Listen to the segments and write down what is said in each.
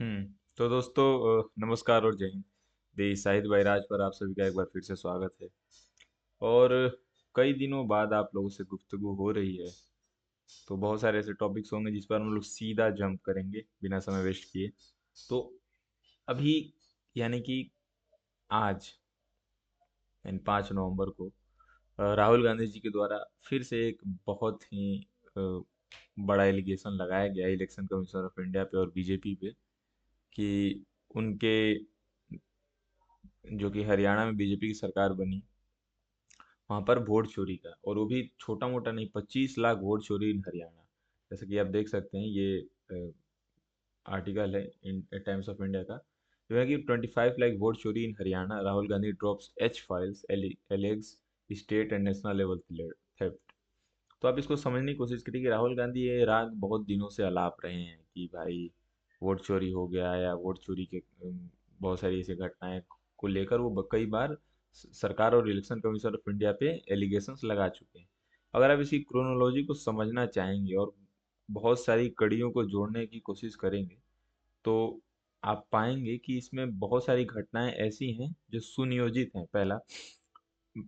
हम्म। तो दोस्तों, नमस्कार और जय हिंद। दी शाहिद बैराज पर आप सभी का एक बार फिर से स्वागत है। और कई दिनों बाद आप लोगों से गुफ्तगू हो रही है, तो बहुत सारे ऐसे टॉपिक्स होंगे जिस पर हम लोग सीधा जंप करेंगे बिना समय वेस्ट किए। तो अभी, यानी कि आज, यानी 5 नवंबर को राहुल गांधी जी के द्वारा फिर से एक बहुत ही अ, बड़ा एलिगेशन लगाया गया इलेक्शन कमीशन ऑफ इंडिया पे और बीजेपी पे कि उनके, जो कि हरियाणा में बीजेपी की सरकार बनी, वहां पर वोट चोरी का, और वो भी छोटा मोटा नहीं, 25 लाख वोट चोरी इन हरियाणा। जैसे कि आप देख सकते हैं, ये आर्टिकल है इन टाइम्स ऑफ इंडिया का, जो है कि 25 लाख वोट चोरी in Haryana, Rahul Gandhi drops H files alleges state and national level theft. तो आप इसको समझने की कोशिश करिए कि राहुल गांधी ये राग बहुत दिनों से अलाप रहे हैं कि भाई वोट चोरी हो गया, या वोट चोरी के बहुत सारी ऐसी घटनाएं को लेकर वो कई बार सरकार और इलेक्शन कमीशन ऑफ इंडिया पे एलिगेशंस लगा चुके हैं। अगर आप इसकी क्रोनोलॉजी को समझना चाहेंगे और बहुत सारी कड़ियों को जोड़ने की कोशिश करेंगे, तो आप पाएंगे कि इसमें बहुत सारी घटनाएं ऐसी हैं जो सुनियोजित हैं।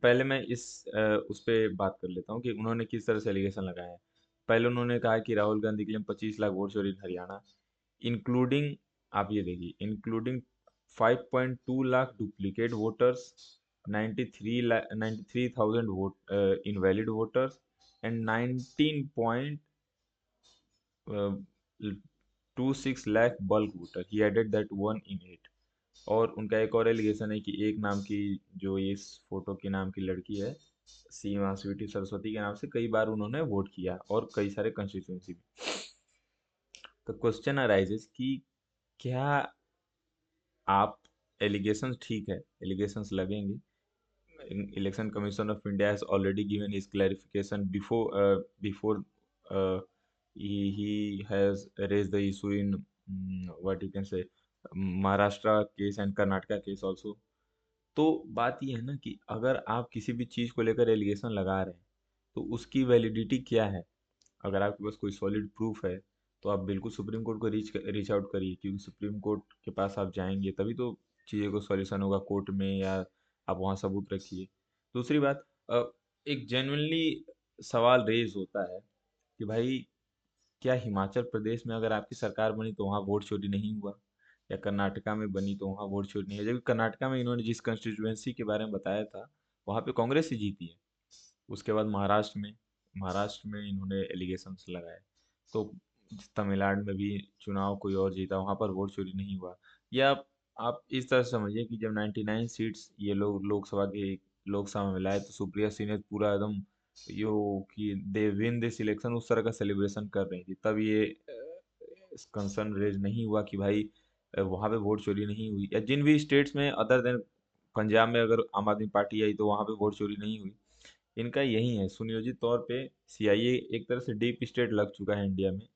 पहले मैं उस पे बात कर लेता हूँ कि उन्होंने किस तरह से एलिगेशन लगाया है। पहले उन्होंने कहा कि राहुल गांधी के लिए 25 लाख वोट चोरी हरियाणा, इंक्लूडिंग, आप ये देखिए, including 5.2 lakh duplicate voters, 93,000 vote invalid voters, and 19.26 lakh bulk voter. He added that 1 in 8। और उनका एक और एलिगेशन है कि एक नाम की, जो ये इस फोटो के नाम की लड़की है, सीमा स्वीटी सरस्वती के नाम से कई बार उन्होंने वोट किया, और कई सारे कंस्टिट्यूंसी में। तो क्वेश्चन अराइजेस कि क्या आप, एलिगेशंस ठीक है, एलिगेशंस लगेंगे। Election commission of India has already given his clarification before he has raised the issue in, what you can say, Maharashtra case and Karnataka case also. तो बात ये है ना कि अगर आप किसी भी चीज़ को लेकर एलिगेशन लगा रहे हैं, तो उसकी वैलिडिटी क्या है। अगर आपके पास कोई सॉलिड प्रूफ है, तो आप बिल्कुल सुप्रीम कोर्ट को रीच आउट करिए, क्योंकि सुप्रीम कोर्ट के पास आप जाएंगे तभी तो चीज़ों को सॉल्यूशन होगा कोर्ट में, या आप वहाँ सबूत रखिए। दूसरी बात, एक जेन्युइनली सवाल रेज होता है कि भाई, क्या हिमाचल प्रदेश में अगर आपकी सरकार बनी तो वहाँ वोट चोरी नहीं हुआ, या कर्नाटका में बनी तो वहाँ वोट चोरी नहीं है, जबकि कर्नाटका में इन्होंने जिस कंस्टिट्यूएंसी के बारे में बताया था, वहाँ पे कांग्रेस ही जीती है। उसके बाद महाराष्ट्र में इन्होंने एलिगेशंस लगाए। तो तमिलनाडु में भी चुनाव कोई और जीता, वहां पर वोट चोरी नहीं हुआ। या आप इस तरह से समझिए कि जब 99 सीट्स ये लोग लोकसभा में लाए, तो सुप्रिया सिंह ने पूरा एकदम यो कि दे विन दिस इलेक्शन, उस तरह का सेलिब्रेशन कर रही थी। तब ये कंसर्न रेज नहीं हुआ कि भाई वहां पे वोट चोरी नहीं हुई, या जिन भी स्टेट्स में अदर देन पंजाब में अगर आम आदमी पार्टी आई तो वहां पे वोट चोरी नहीं हुई। इनका यही है, सुनियोजित तौर पे सीआईए एक तरह से डीप स्टेट लग चुका है इंडिया में,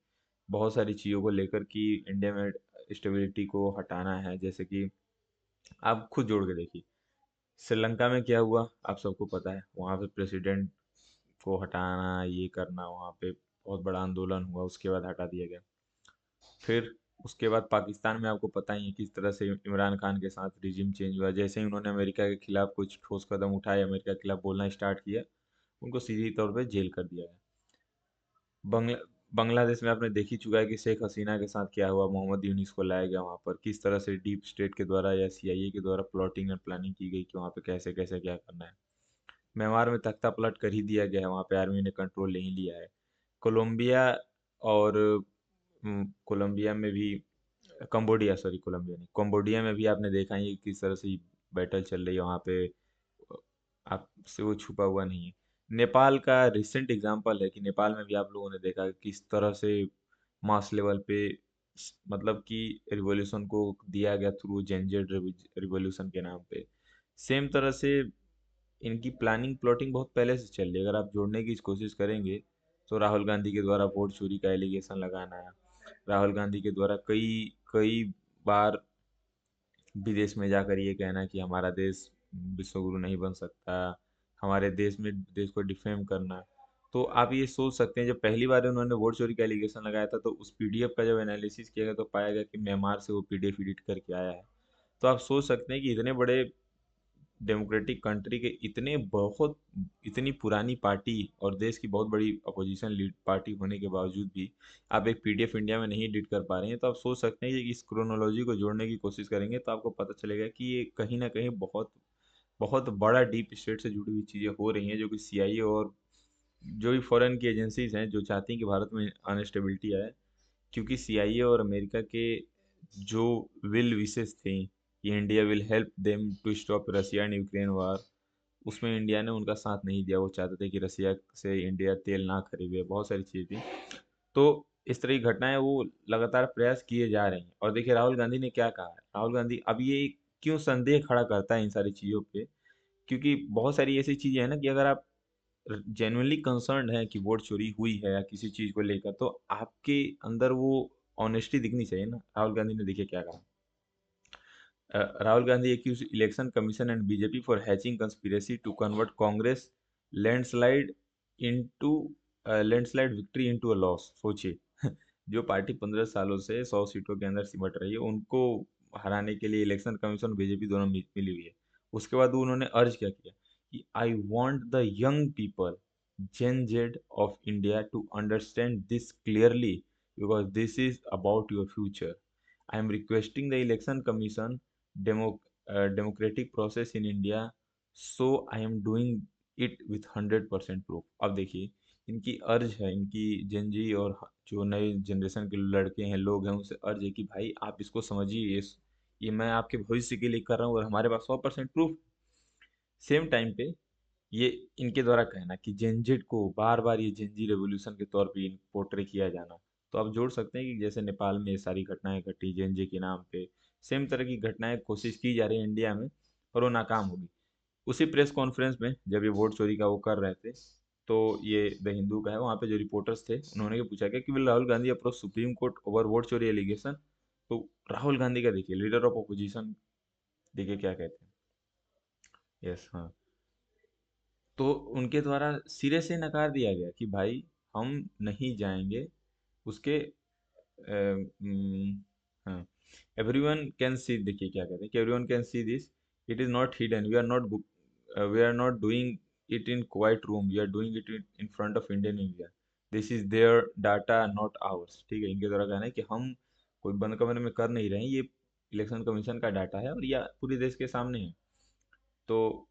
बहुत सारी चीज़ों को लेकर कि इंडिया में स्टेबिलिटी को हटाना है। जैसे कि आप खुद जोड़ के देखिए, श्रीलंका में क्या हुआ आप सबको पता है। वहाँ पे प्रेसिडेंट को हटाना, ये करना, वहाँ पे बहुत बड़ा आंदोलन हुआ, उसके बाद हटा दिया गया। फिर उसके बाद पाकिस्तान में आपको पता ही है किस तरह से इमरान खान के साथ रिजिम चेंज हुआ। जैसे ही उन्होंने अमेरिका के खिलाफ कुछ ठोस कदम उठाए, अमेरिका के खिलाफ बोलना स्टार्ट किया, उनको सीधी तौर पे जेल कर दिया गया। बंगला बांग्लादेश में आपने देख ही चुका है कि शेख हसीना के साथ क्या हुआ, मोहम्मद यूनिस को लाया गया वहां पर, किस तरह से डीप स्टेट के द्वारा या सीआईए के द्वारा प्लॉटिंग एंड प्लानिंग की गई कि वहां पे कैसे कैसे क्या करना है। म्यांमार में तख्ता पलट कर ही दिया गया है, वहां पे आर्मी ने कंट्रोल नहीं लिया है। कोलंबिया और कोलंबिया में भी, कंबोडिया, सॉरी कोलंबिया नहीं, कंबोडिया में भी आपने देखा ही है कि किस तरह से बैटल चल रही है वहाँ पे। आपसे वो छुपा हुआ नहीं है। नेपाल का रिसेंट एग्जांपल है कि नेपाल में भी आप लोगों ने देखा कि किस तरह से मास लेवल पे मतलब कि रिवॉल्यूशन को दिया गया थ्रू जेनजेड रिवॉल्यूशन के नाम पे। सेम तरह से इनकी प्लानिंग प्लॉटिंग बहुत पहले से चल रही है। अगर आप जोड़ने की कोशिश करेंगे, तो राहुल गांधी के द्वारा वोट चोरी का एलिगेशन लगाना, राहुल गांधी के द्वारा कई कई बार विदेश में जाकर ये कहना कि हमारा देश विश्व गुरु नहीं बन सकता, हमारे देश में देश को डिफेम करना। तो आप ये सोच सकते हैं, जब पहली बार उन्होंने वोट चोरी का एलिगेशन लगाया था तो उस पीडीएफ का जब एनालिसिस किया गया तो पाया गया कि म्यांमार से वो पीडीएफ एडिट करके आया है। तो आप सोच सकते हैं कि इतने बड़े डेमोक्रेटिक कंट्री के इतने बहुत इतनी पुरानी पार्टी और देश की बहुत बड़ी अपोजिशन लीड पार्टी होने के बावजूद भी आप एक पीडीएफ इंडिया में नहीं एडिट कर पा रहे हैं, तो आप सोच सकते हैं कि इस क्रोनोलॉजी को जोड़ने की कोशिश करेंगे तो आपको पता चलेगा कि ये कहीं ना कहीं बहुत बहुत बड़ा डीप स्टेट से जुड़ी हुई चीज़ें हो रही हैं, जो कि सीआईए और जो भी फॉरेन की एजेंसीज हैं जो चाहती हैं कि भारत में अनस्टेबिलिटी आए। क्योंकि सीआईए और अमेरिका के जो विल विशेस थे कि India will help them to stop Russia and Ukraine war, उसमें इंडिया ने उनका साथ नहीं दिया। वो चाहते थे कि रसिया से इंडिया तेल ना खरीदे, बहुत सारी चीज़ें थी। तो इस तरह की घटनाएं वो लगातार प्रयास किए जा रहे हैं। और देखिए राहुल गांधी ने क्या कहा है। राहुल गांधी अब ये क्यों संदेह खड़ा करता है इन सारी चीज़ों पे, क्योंकि बहुत सारी ऐसी चीज़ें हैं ना कि अगर आप जेन्युइनली कंसर्न्ड है कि वोट चोरी हुई है या किसी चीज़ को लेकर, तो आपके अंदर वो ऑनेस्टी दिखनी चाहिए ना। राहुल गांधी ने देखिए क्या कहा। Rahul Gandhi accused Election Commission and BJP for hatching conspiracy to convert Congress landslide into landslide victory into a loss. सोचिए जो पार्टी 15 सालों से 100 सीटों के अंदर सिमट रही है, उनको हराने के लिए इलेक्शन कमीशन और बीजेपी दोनों मिली हुई है। उसके बाद उन्होंने अर्ज क्या किया कि I want the young people Gen Z of India to understand this clearly because this is about your future. I am requesting the election commission demo, democratic process in India, so I am doing it with 100% proof. अब देखिए इनकी अर्ज है, इनकी Gen Z और जो नए generation के लड़के हैं, लोग हैं, उनसे अर्ज है कि भाई आप इसको समझिए, ये मैं आपके भविष्य के लिए कर रहा हूँ और हमारे पास 100% प्रूफ। सेम टाइम पे ये इनके द्वारा कहना कि जेनजेड को बार बार ये जेनजी रेवोल्यूशन के तौर पे पोर्ट्रे किया जाना, तो आप जोड़ सकते हैं कि जैसे नेपाल में ये सारी घटनाएं घटी जेनजे के नाम पे, सेम तरह की घटनाएं कोशिश की जा रही है इंडिया में, और वो नाकाम होगी। उसी प्रेस कॉन्फ्रेंस में जब ये वोट चोरी का वो कर रहे थे, तो ये द हिंदू का है, वहाँ पे जो रिपोर्टर्स थे उन्होंने ये पूछा कि will Rahul Gandhi approach supreme court over vote चोरी एलिगेशन। तो राहुल गांधी का देखिए, लीडर ऑफ अपोजिशन, देखिए क्या कहते हैं। यस, हाँ। तो उनके द्वारा सिरे से नकार दिया गया कि भाई हम नहीं जाएंगे उसके हाँ। एवरीवन कैन सी, देखिए क्या कहते हैं कि everyone can see this, it is not hidden, we are not doing it in quiet room, we are doing it in front of Indian media, this is their data not ours. ठीक है, इनके द्वारा कहना है कि हम कोई बंद कमरे में कर नहीं रहे हैं, ये इलेक्शन कमीशन का डाटा है और ये पूरे देश के सामने है। तो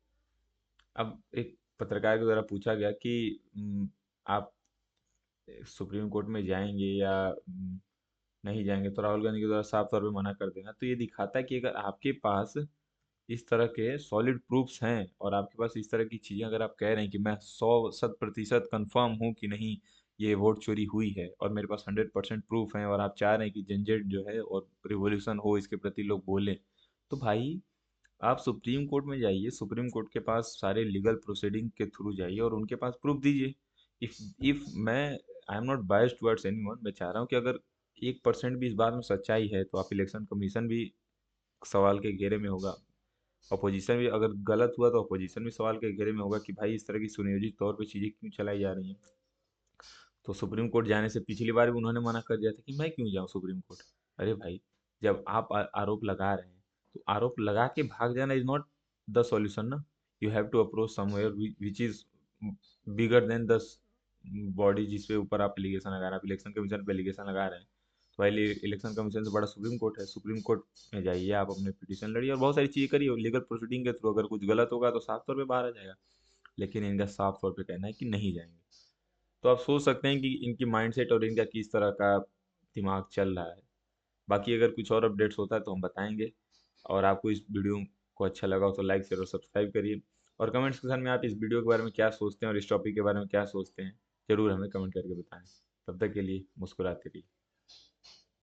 अब एक पत्रकार के द्वारा पूछा गया कि आप सुप्रीम कोर्ट में जाएंगे या नहीं जाएंगे, तो राहुल गांधी के द्वारा साफ तौर पे मना कर देना। तो ये दिखाता है कि अगर आपके पास इस तरह के सॉलिड प्रूफ्स हैं और आपके पास इस तरह की चीजें, अगर आप कह रहे हैं कि मैं 100% कंफर्म हूँ कि नहीं ये वोट चोरी हुई है और मेरे पास 100% प्रूफ है, और आप चाह रहे हैं कि झंझट जो है और रिवॉल्यूशन हो, इसके प्रति लोग बोले, तो भाई आप सुप्रीम कोर्ट में जाइए, सुप्रीम कोर्ट के पास सारे लीगल प्रोसीडिंग के थ्रू जाइए और उनके पास प्रूफ दीजिए। इफ इफ मैं I am not biased towards anyone, मैं चाह रहा हूँ कि अगर 1% भी इस बात में सच्चाई है तो आप इलेक्शन कमीशन भी सवाल के घेरे में होगा, अपोजिशन भी अगर गलत हुआ तो अपोजिशन भी सवाल के घेरे में होगा कि भाई इस तरह की सुनियोजित तौर पे चीजें क्यों चलाई जा रही हैं। तो सुप्रीम कोर्ट जाने से पिछली बार भी उन्होंने मना कर दिया था कि मैं क्यों जाऊं सुप्रीम कोर्ट। अरे भाई, जब आप आरोप लगा रहे हैं तो आरोप लगा के भाग जाना इज नॉट द सॉल्यूशन ना। You have to approach somewhere which is bigger than the body जिस पे ऊपर आप एलिगेशन लगा रहे हैं। आप इलेक्शन कमीशन पे एलिगेशन लगा रहे हैं, तो भाई इलेक्शन कमीशन से बड़ा सुप्रीम कोर्ट है, सुप्रीम कोर्ट में जाइए, आप अपने पिटीशन लड़िए और बहुत सारी चीजें करिए लीगल प्रोसीडिंग के थ्रू। अगर कुछ गलत होगा तो साफ तौर पे बाहर आ जाएगा, लेकिन इनका साफ तौर पे कहना है कि नहीं जाएंगे। तो आप सोच सकते हैं कि इनकी माइंडसेट और इनका किस तरह का दिमाग चल रहा है। बाकी अगर कुछ और अपडेट्स होता है तो हम बताएंगे। और आपको इस वीडियो को अच्छा लगा हो तो लाइक शेयर और सब्सक्राइब करिए, और कमेंट सेक्शन में आप इस वीडियो के बारे में क्या सोचते हैं और इस टॉपिक के बारे में क्या सोचते हैं, जरूर हमें कमेंट करके बताएं। तब तक के लिए मुस्कुराते रहिए।